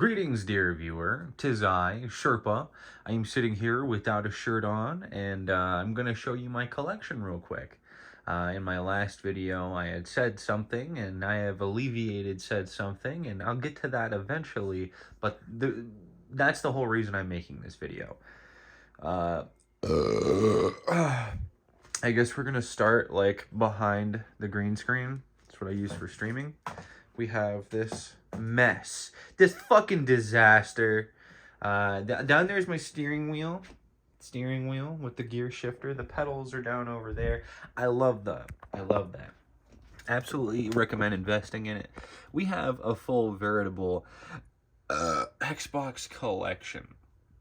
Greetings, dear viewer. 'Tis I, Sherpa. I am sitting here without a shirt on, and I'm going to show you my collection real quick. In my last video, I had said something, and I have alleviated said something, and I'll get to that eventually, but that's the whole reason I'm making this video. I guess we're going to start, like, behind the green screen. That's what I use for streaming. We have this mess, this fucking disaster. Down there's my steering wheel with the gear shifter. The pedals are down over there. I love that. Absolutely recommend investing in it. We have a full veritable Xbox collection.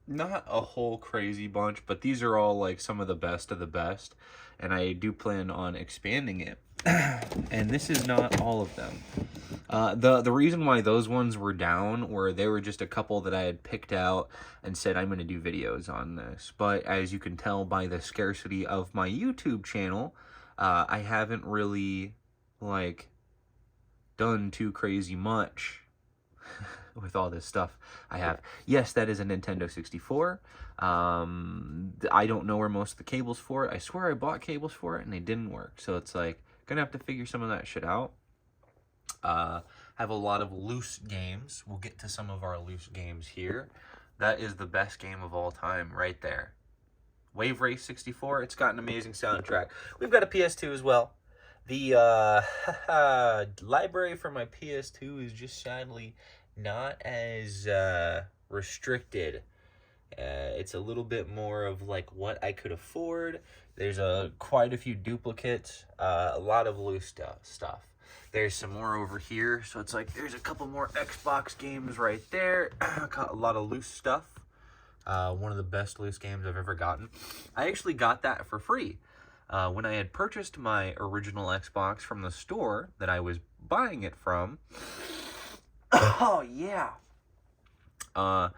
Not a whole crazy bunch, but these are all like some of the best, and I do plan on expanding it. And this is not all of them. The reason why those ones were down were they were just a couple that I had picked out and said I'm going to do videos on this. But as you can tell by the scarcity of my YouTube channel, I haven't really like done too crazy much with all this stuff I have. Yes, that is a Nintendo 64. I don't know where most of the cables for it. I swear I bought cables for it and they didn't work. So it's like, gonna have to figure some of that shit out. Have a lot of loose games. We'll get to some of our loose games here. That is the best game of all time right there. Wave Race 64. It's got an amazing soundtrack. We've got a PS2 as well. The library for my PS2 is just sadly not as restricted. It's a little bit more of like what I could afford. There's quite a few duplicates, a lot of loose stuff. There's some more over here, so it's like there's a couple more Xbox games right there. Got a lot of loose stuff. One of the best loose games I've ever gotten. I actually got that for free. When I had purchased my original Xbox from the store that I was buying it from. Oh, yeah. I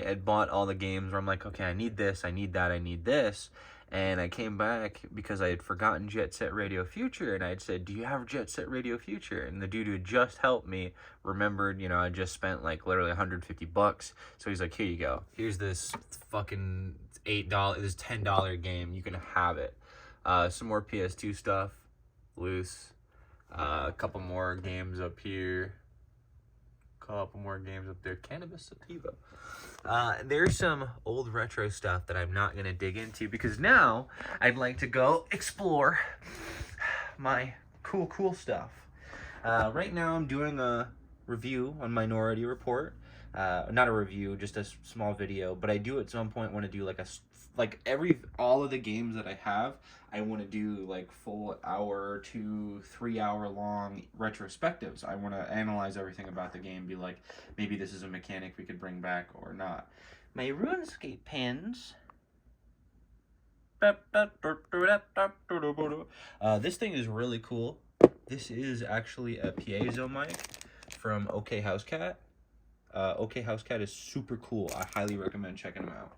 had bought all the games where I'm like, okay, I need this, I need that, I need this. And I came back because I had forgotten Jet Set Radio Future, and I had said, do you have Jet Set Radio Future? And the dude who had just helped me remembered, I just spent like literally $150. So he's like, here you go. Here's this fucking $8, this $10 game. You can have it. Some more PS2 stuff, loose. A couple more games up here. Couple more games up there. Cannabis Sativa. There's some old retro stuff that I'm not going to dig into because now I'd like to go explore my cool stuff. Right now I'm doing a review on Minority Report. Not a review, just a small video, but I do at some point want to do like all of the games that I have, I want to do like full hour to 3 hour long retrospectives. I want to analyze everything about the game, be like, maybe this is a mechanic we could bring back or not. My RuneScape pins. This thing is really cool. This is actually a piezo mic from OK House Cat. OK House Cat is super cool. I highly recommend checking him out.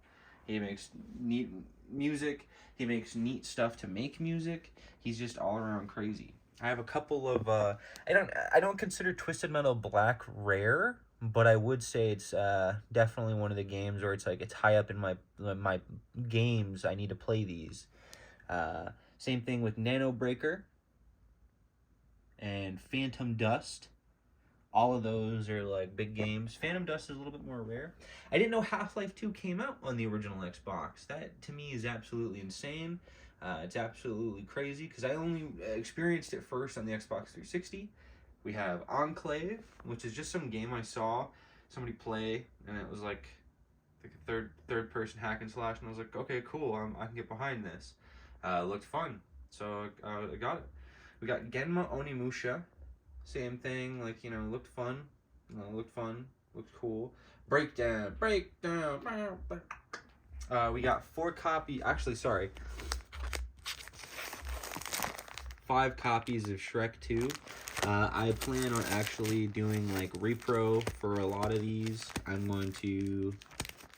He makes neat music. He makes neat stuff to make music. He's just all around crazy. I have a couple of I don't consider Twisted Metal Black rare, but I would say it's definitely one of the games where it's like it's high up in my games. I need to play these. Same thing with Nano Breaker and Phantom Dust. All of those are like big games. Phantom Dust is a little bit more rare. I didn't know Half-Life 2 came out on the original Xbox. That to me is absolutely insane. It's absolutely crazy because I only experienced it first on the Xbox 360. We have Enclave, which is just some game I saw somebody play, and it was like a third person hack and slash, and I was like, okay, cool, I can get behind this. Looked fun, so I got it. We got Genma Onimusha. Same thing, like, looked fun. Looked cool. Breakdown. We got 5 copies of Shrek 2. I plan on actually doing, like, repro for a lot of these. I'm going to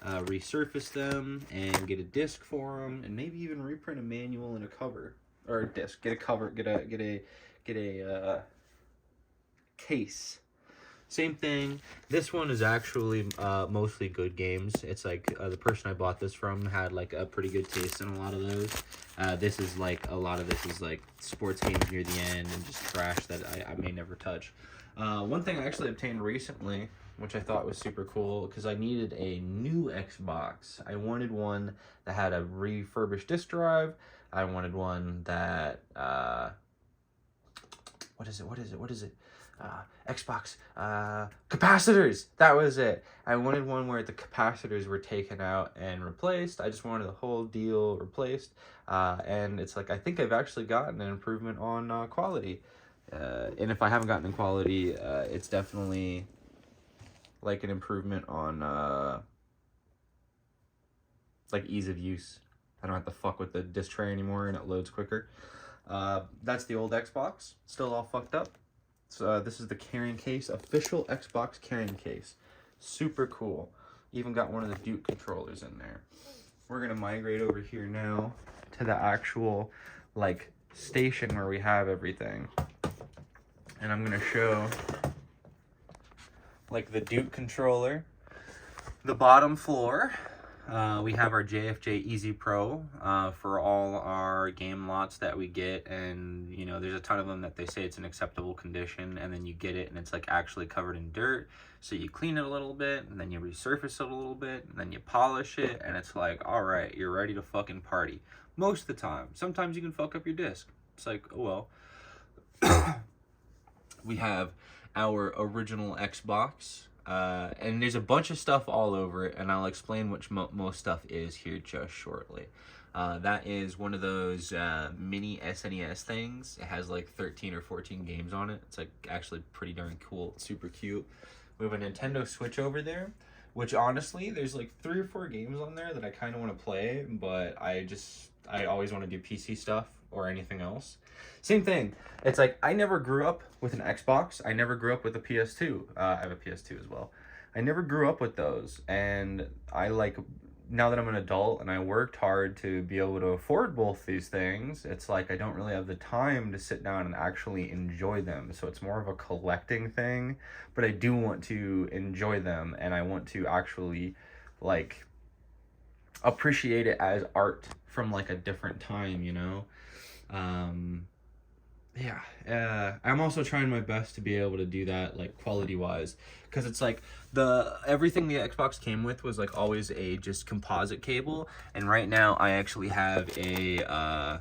resurface them and get a disc for them, and maybe even reprint a manual and a cover. Or a disc. Get a cover, get a case Same thing. This one is actually mostly good games. It's like the person I bought this from had like a pretty good taste in a lot of those. This is like, a lot of this is like sports games near the end and just trash that I may never touch. One thing I actually obtained recently, which I thought was super cool, because I needed a new Xbox. I wanted one that had a refurbished disk drive. I wanted one that, what is it? Xbox capacitors. That was it. I wanted one where the capacitors were taken out and replaced. I just wanted the whole deal replaced. And it's like, I think I've actually gotten an improvement on quality. And if I haven't gotten in quality, it's definitely like an improvement on like ease of use. I don't have to fuck with the disc tray anymore and it loads quicker. That's the old Xbox, still all fucked up. So this is the carrying case, official Xbox carrying case. Super cool. Even got one of the Duke controllers in there. We're gonna migrate over here now to the actual like station where we have everything. And I'm gonna show like the Duke controller. The bottom floor, we have our JFJ Easy Pro for all our game lots that we get, and you know there's a ton of them that they say it's in acceptable condition, and then you get it and it's like actually covered in dirt, so you clean it a little bit and then you resurface it a little bit and then you polish it, and it's like, all right, you're ready to fucking party most of the time. Sometimes you can fuck up your disc. It's like, oh well. We have our original Xbox. And there's a bunch of stuff all over it, and I'll explain which most stuff is here just shortly. That is one of those mini SNES things. It has like 13 or 14 games on it. It's like actually pretty darn cool. It's super cute. We have a Nintendo Switch over there, which honestly, there's like 3 or 4 games on there that I kind of want to play, but I always want to do PC stuff or anything else. Same thing. It's like, I never grew up with an Xbox. I never grew up with a PS2. I have a PS2 as well. I never grew up with those. And I like, now that I'm an adult and I worked hard to be able to afford both these things, it's like I don't really have the time to sit down and actually enjoy them. So it's more of a collecting thing, but I do want to enjoy them, and I want to actually like appreciate it as art from like a different time, you know? I'm also trying my best to be able to do that like quality wise, because it's like everything the Xbox came with was like always a just composite cable, and right now I actually have a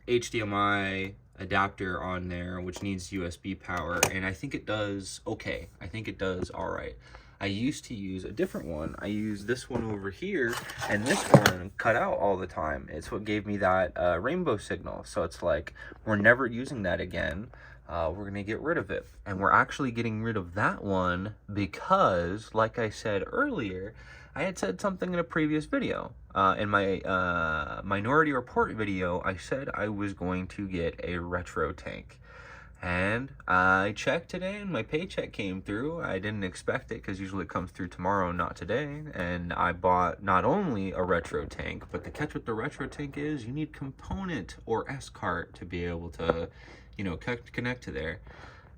HDMI adapter on there which needs USB power, and I think it does okay. I think it does all right. I used to use a different one. I use this one over here, and this one cut out all the time. It's what gave me that rainbow signal. So it's like, we're never using that again. We're gonna get rid of it. And we're actually getting rid of that one because, like I said earlier, I had said something in a previous video. In my Minority Report video, I said I was going to get a retro tank. And I checked today and my paycheck came through. I didn't expect it because usually it comes through tomorrow, not today. And I bought not only a retro tank, but the catch with the retro tank is you need component or S-cart to be able to, you know, connect to there.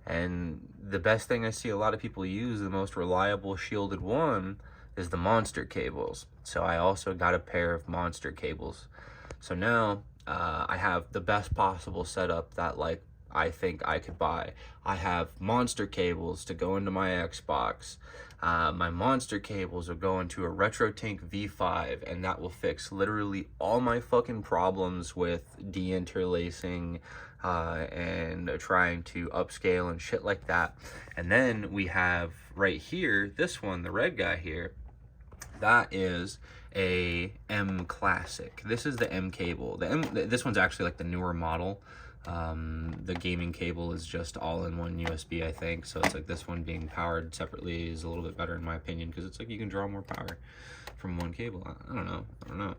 And the best thing I see a lot of people use, the most reliable shielded one, is the Monster cables. So I also got a pair of Monster cables. So now I have the best possible setup that like I think I could buy. I have Monster cables to go into my Xbox. My Monster cables will go into a RetroTink V5, and that will fix literally all my fucking problems with deinterlacing and trying to upscale and shit like that. And then we have right here, this one, the red guy here, that is a M Classic. This is the M cable. This one's actually like the newer model. The gaming cable is just all-in-one USB, I think, so it's like this one being powered separately is a little bit better in my opinion, because it's like you can draw more power from one cable. I don't know.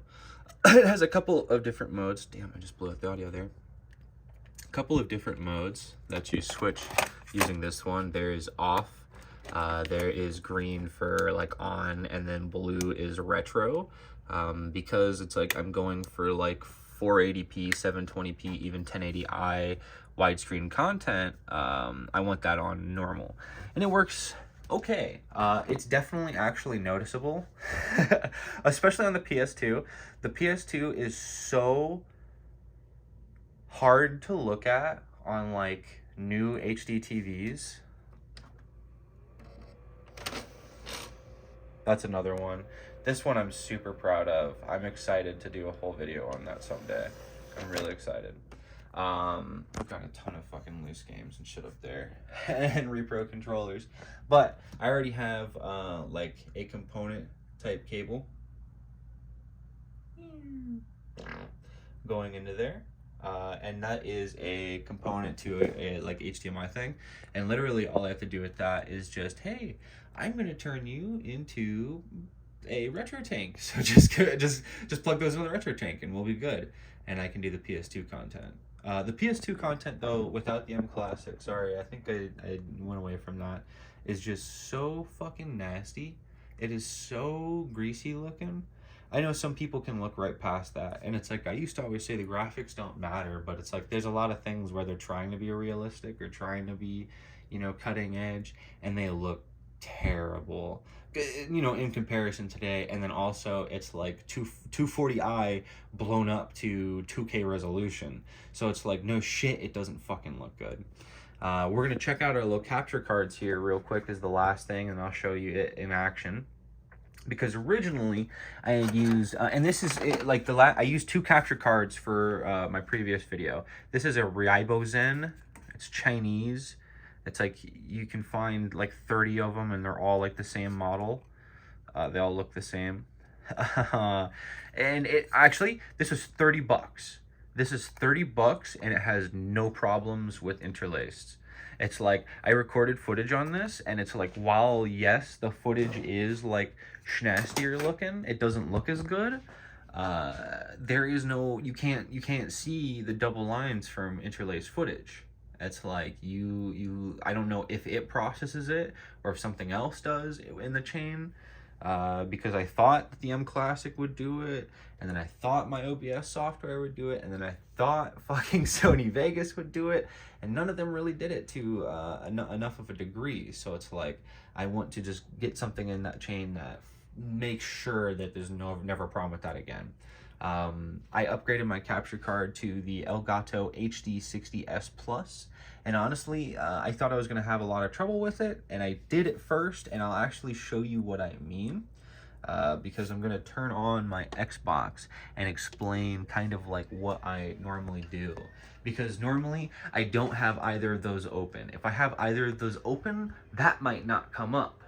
It has a couple of different modes. Damn, I just blew out the audio there. A couple of different modes that you switch using this one. There is off, there is green for like on, and then blue is retro, because it's like I'm going for like 480p, 720p, even 1080i widescreen content. I want that on normal, and it works Okay, it's definitely actually noticeable, especially on the PS2. The PS2 is so hard to look at on like new HD TVs. That's another one. This one I'm super proud of. I'm excited to do a whole video on that someday. I'm really excited. I've got a ton of fucking loose games and shit up there and repro controllers, but I already have like a component type cable going into there, and that is a component to a like HDMI thing, and literally all I have to do with that is just, hey, I'm gonna turn you into a retro tank, so just plug those in the retro tank and we'll be good, and I can do the PS2 content. The PS2 content, though, without the M Classic, sorry, I think I went away from that, is just so fucking nasty. It is so greasy looking. I know some people can look right past that, and it's like, I used to always say the graphics don't matter, but it's like there's a lot of things where they're trying to be realistic or trying to be, you know, cutting edge, and they look terrible, you know, in comparison today. And then also it's like 240i blown up to 2K resolution, so it's like, no shit, it doesn't fucking look good. We're gonna check out our little capture cards here real quick as the last thing, and I'll show you it in action. Because originally I had used, and this is it, like I used 2 capture cards for my previous video. This is a Raibozen. It's Chinese. It's like you can find like 30 of them, and they're all like the same model. They all look the same. And it actually, this was 30 bucks. This is 30 bucks, and it has no problems with interlaced. It's like, I recorded footage on this, and it's like, while yes, the footage is like schnastier looking, it doesn't look as good. There is no, you can't see the double lines from interlaced footage. It's like I don't know if it processes it or if something else does in the chain, because I thought the M Classic would do it, and then I thought my OBS software would do it, and then I thought fucking Sony Vegas would do it, and none of them really did it to enough of a degree. So it's like, I want to just get something in that chain that makes sure that there's never a problem with that again. I upgraded my capture card to the Elgato HD60S Plus, and honestly, I thought I was going to have a lot of trouble with it, and I did at first, and I'll actually show you what I mean, because I'm going to turn on my Xbox and explain kind of like what I normally do. Because normally, I don't have either of those open. If I have either of those open, that might not come up.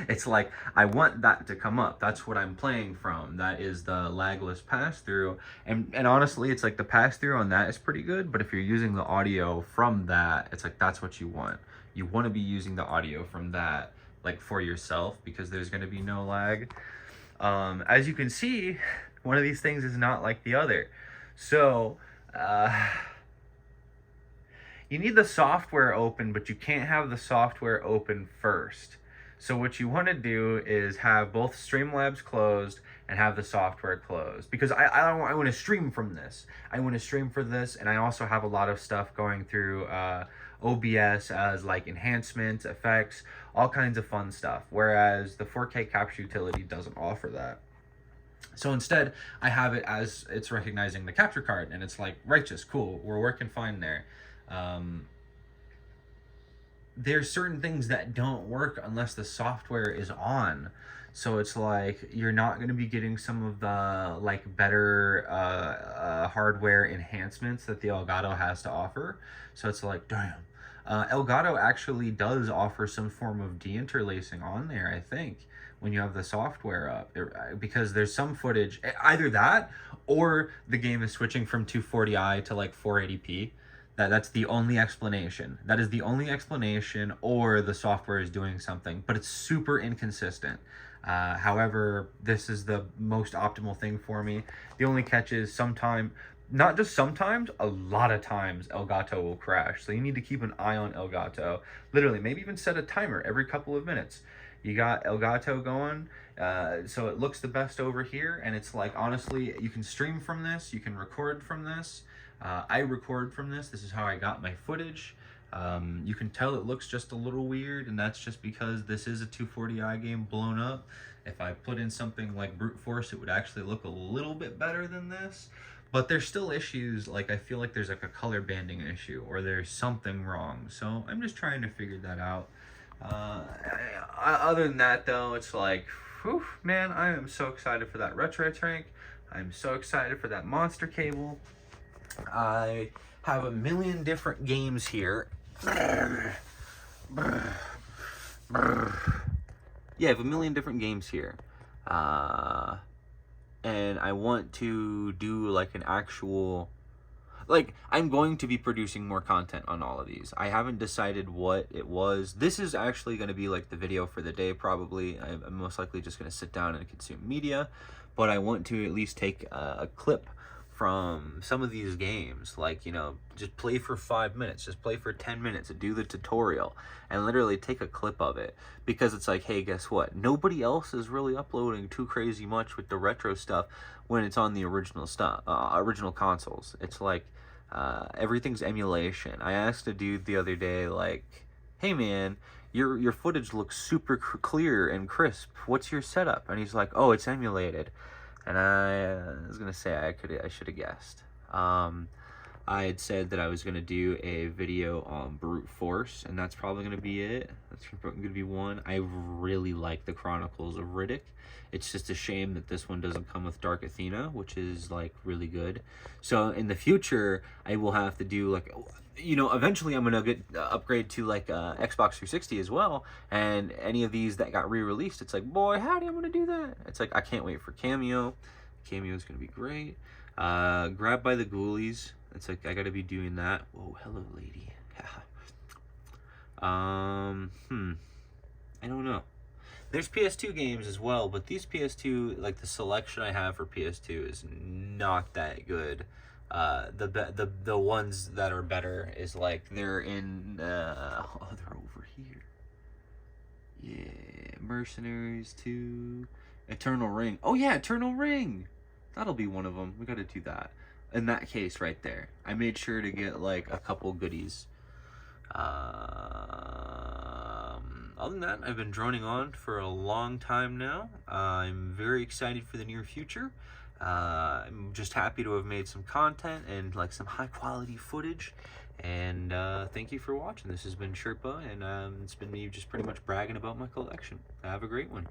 It's like, I want that to come up. That's what I'm playing from. That is the lagless pass-through. And honestly, it's like the pass-through on that is pretty good, but if you're using the audio from that, it's like, that's what you want. You want to be using the audio from that, like, for yourself, because there's going to be no lag. As you can see, one of these things is not like the other. So, you need the software open, but you can't have the software open first. So what you want to do is have both Streamlabs closed and have the software closed, because I want to stream from this. I want to stream for this, and I also have a lot of stuff going through OBS as like enhancements, effects, all kinds of fun stuff, whereas the 4K capture utility doesn't offer that. So instead, I have it as it's recognizing the capture card, and it's like, righteous, cool, we're working fine there. There's certain things that don't work unless the software is on. So it's like, you're not going to be getting some of the like better hardware enhancements that the Elgato has to offer. So it's like, damn. Elgato actually does offer some form of deinterlacing on there, I think, when you have the software up, because there's some footage, either that or the game is switching from 240i to like 480p. That's the only explanation. That is the only explanation, or the software is doing something, but it's super inconsistent. However, this is the most optimal thing for me. The only catch is not just sometimes, a lot of times Elgato will crash. So you need to keep an eye on Elgato. Literally, maybe even set a timer every couple of minutes. You got Elgato going, so it looks the best over here, and it's like, honestly, you can stream from this, you can record from this. I record from this. This is how I got my footage. You can tell it looks just a little weird, and that's just because this is a 240i game blown up. If I put in something like Brute Force, it would actually look a little bit better than this. But there's still issues, like I feel like there's like a color banding issue, or there's something wrong. So I'm just trying to figure that out. Other than that though, it's like, whew, man, I am so excited for that retro tank. I'm so excited for that monster cable. I have a million different games here. Yeah, I have a million different games here. And I want to do like an actual, like, I'm going to be producing more content on all of these. I haven't decided what it was. This is actually going to be like the video for the day, probably. I'm most likely just going to sit down and consume media, but I want to at least take a clip from some of these games, like, you know, just play for 5 minutes, just play for 10 minutes and do the tutorial and literally take a clip of it, because it's like, hey, guess what, nobody else is really uploading too crazy much with the retro stuff when it's on the original stuff, original consoles. It's like everything's emulation. I asked a dude the other day, like, hey man, your footage looks super clear and crisp, what's your setup? And he's like, oh, it's emulated. And I was gonna say I should have guessed. I had said that I was gonna do a video on Brute Force, and that's probably gonna be it. That's gonna be one. I really like the Chronicles of Riddick. It's just a shame that this one doesn't come with Dark Athena, which is like really good. So in the future, I will have to do like, you know, eventually I'm gonna get upgrade to like Xbox 360 as well, and any of these that got re-released, it's like, boy, howdy, I'm gonna do that. It's like, I can't wait for Cameo. Cameo is gonna be great. Grabbed by the Ghoulies. It's like, I gotta be doing that. Whoa, hello, lady. I don't know. There's PS2 games as well, but these PS2, like the selection I have for PS2 is not that good. The ones that are better is like they're in oh, they're over here. Yeah, Mercenaries 2, Eternal Ring. Oh yeah, Eternal Ring. That'll be one of them. We got to do that. In that case right there, I made sure to get like a couple goodies. Other than that, I've been droning on for a long time now. I'm very excited for the near future. I'm just happy to have made some content and like some high quality footage. And thank you for watching. This has been Sherpa, and it's been me just pretty much bragging about my collection. Have a great one.